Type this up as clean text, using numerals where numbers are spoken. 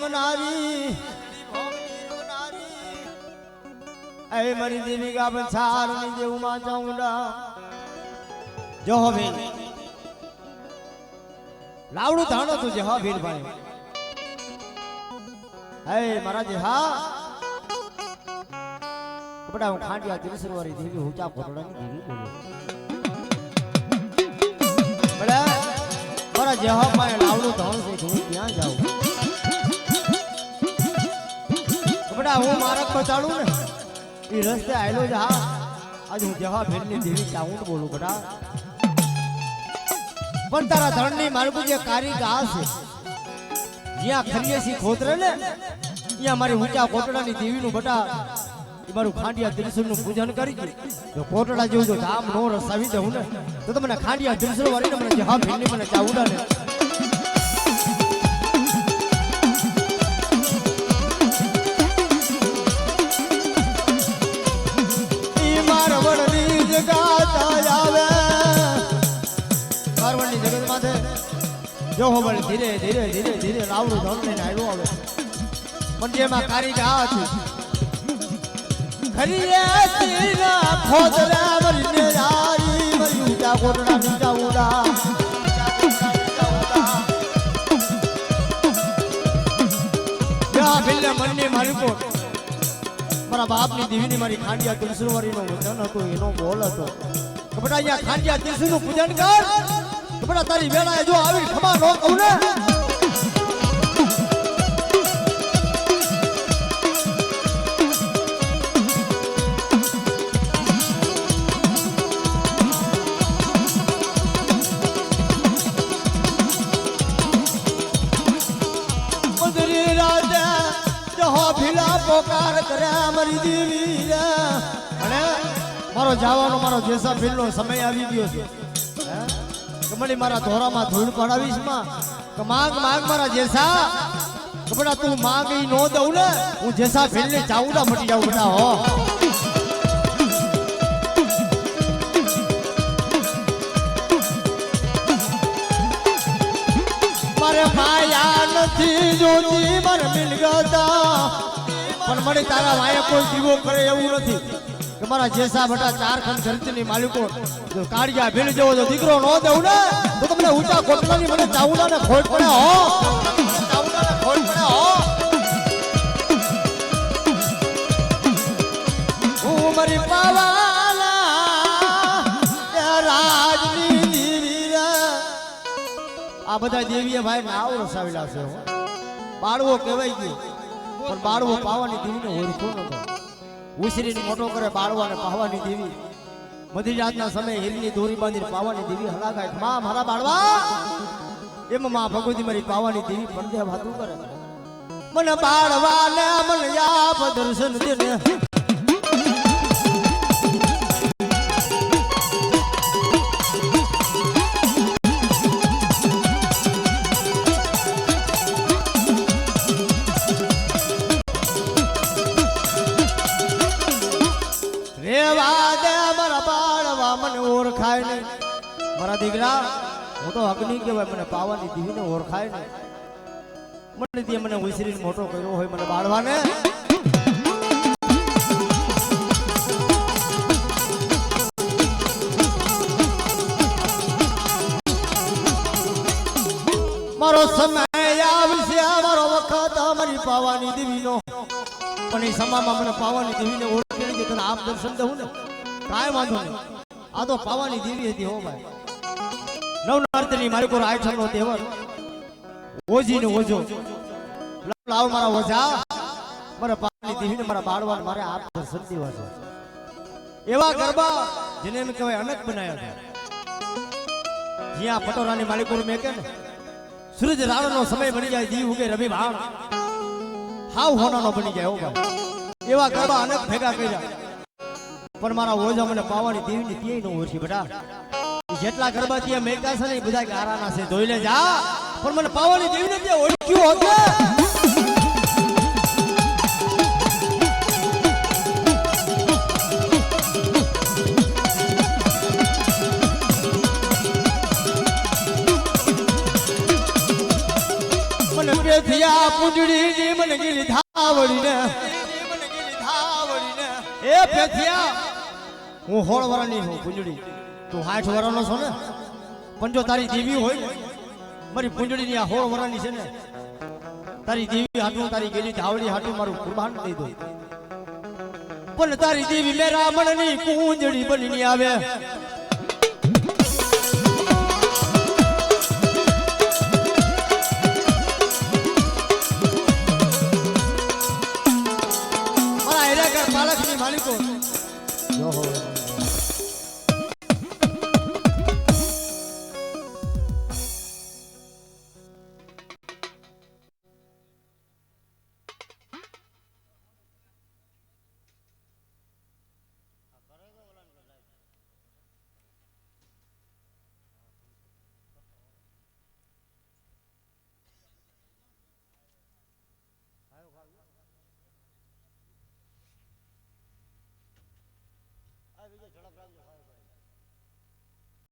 નિર્વનારી એ મારી દેવી કા બંસાર ની દેવ માં ચાઉંડા જો હવે લાવડું ધાણો તું જે હા ભીડ ભાઈ હે મહારાજ હા બડા હું ખાંડિયા ત્રિસરવારી દેવી ઊંચા કોટડાની દેવી બોલું બડા મારા જેહા પાસે લાવડું ધાણો છે હું ક્યાં જાઉં બડા હું મારક બચાડું ને એ રસ્તે આયલો જ હા આજ હું જેહા ભીડની દેવી ચાઉંડ બોલું બડા પણ તારા ધણની મારું જે કારી ગા છે જ્યાં ખરીએસી ખોતરે ને ત્યાં મારી ઊંચા કોટડાની દેવીનું બટા મારું ખાંડિયા ત્રિશુલનું પૂજન કરી જો કોટડા જેવું જો ધામ નો રસાવી દઉં ને તો તમને ખાંડિયા ત્રિશુલ વાળીને મને હા ભીડની મને ચાઉડા ને ઈ મારવડની જગાતા આવે મારવડની જગત માથે જો હો બળ ધીરે ધીરે ધીરે ધીરે રાવડું ધણ લઈને આવ્યો આવે પણ જેમાં કારી ગા છે ખરીએસી ના ખોદરા મરીને જારી મરી ઊંચા કોટડા નીચા ઉડા યા ભીલે મનની માલિકો મારા બાપની દેવીની મારી ખાંડિયા ત્રિશુલવારીનો વચન હતો એનો બોલ હતો કે બેટા અહીંયા ખાંડિયા ત્રિશુલનું પૂજન કર કે બેટા તારી વેળાએ જો આવી ખમા નો કહું ને પોકાર કર્યા મારી દેવી અને મારો જવાનો મારો જેસા ભીલનો સમય આવી ગયો છે કમળી મારા ધોરામાં ધૂળ પડાવીશ માં કે માંગ માંગ મારા જેસા કપડા તું માંગ ઈ નો દઉં ને હું જેસા ભીલને ચાઉડા મટી જાઉં બેટા હો મારે માયા નથી જોતી મારે મિલ ગતા પણ મને તારા વાયા કોઈ દીવો કરે એવું નથી કે મારા જેસા બટા ચાર ખંડ ધરતીની માલિકો જો કાળિયા ભીલ જેવો જો દીકરો નો દેવું ને તો તમને ઊંચા કોટલાની મને ચાઉડા ને ખોટ પડે હો ચાઉડા ને ખોટ પડે હો હું મારી પાવાલા રાજની દેવી આ બધા દેવીએ ભાઈ નાવ રસાવેલા છે બાળવો કહેવાય ગયું પણ બાળવો પાવાની દેવીને ઓળખો નતો ઉછરીને મોટો કરે બાળવાને પાવાની દેવી મધ્યરાતના સમયે હીરની દોરી બાંધીને પાવાની દેવી હલાગાય માં મારા બાળવા એમ માં ભગવતી મારી પાવાની દેવી પડદે વાતું કરે મને બાળવાને મને યાપ દર્શન દેને મારા દીકરા હું તો અગ્નિ કહેવાય મને પાવાની દેવીને ઓળખાય ને મને તે મને ઉછરીને મોટો કર્યો હોય મને બાળવાને મારો સમય આવશે મારો વખત મારી પાવાની દેવીનો પણ એ સમામાં મને પાવાની દેવીને ઓળખી તને આપ દર્શન દઉં ને કાંઈ વાંધો નહીં આ તો પાવાની દેવી હતી હો ભાઈ નવરાત્રિની મારી કોઈ આઠમનો તહેવાર ઓજી ને ઓજો લાવ મારા ઓજા મારા પાવાની દેવીને મારા બાળવાને મારે આપ દર્શન દેવા છે એવા ગરબા જેને એમ કહેવાય અનક બનાવ્યા છે જ્યાં પટોરાની માલિકો મેં કે ને સૂરજ રાણાનો સમય બની જાય દી ઉગે રવિ ભાણ હાવ હોનાનો બની જાય હો ભાઈ એવા ગરબા અનક ભેગા કર્યા પણ મારા ઓજા મને પાવાની દેવીની ત્યાંય ન ઓળખી બેટા જેટલા ગરબા ત્યાં મેકા છે ને બધા ગારાના છે જોઈ લે જા પણ મને પાવાની દેવીને ત્યાં ઓળખ્યું હોત મને પેથિયા પૂંજડી દેવી મને ગીલી ધાવડીને એ પેથિયા હું 16 વર્ષની હું પૂંજડી તું 60 વર્ષનો છો ને પણ જો તારી દેવી હોય ને મારી પૂંજડી ની આ 16 વર્ષની છે ને તારી દેવી હાટું તારી ગેલી ધાવડી હાટું મારું કુરબાન દઈ દો પણ તારી દેવી મેરા મનની પૂંજડી બનીને આવે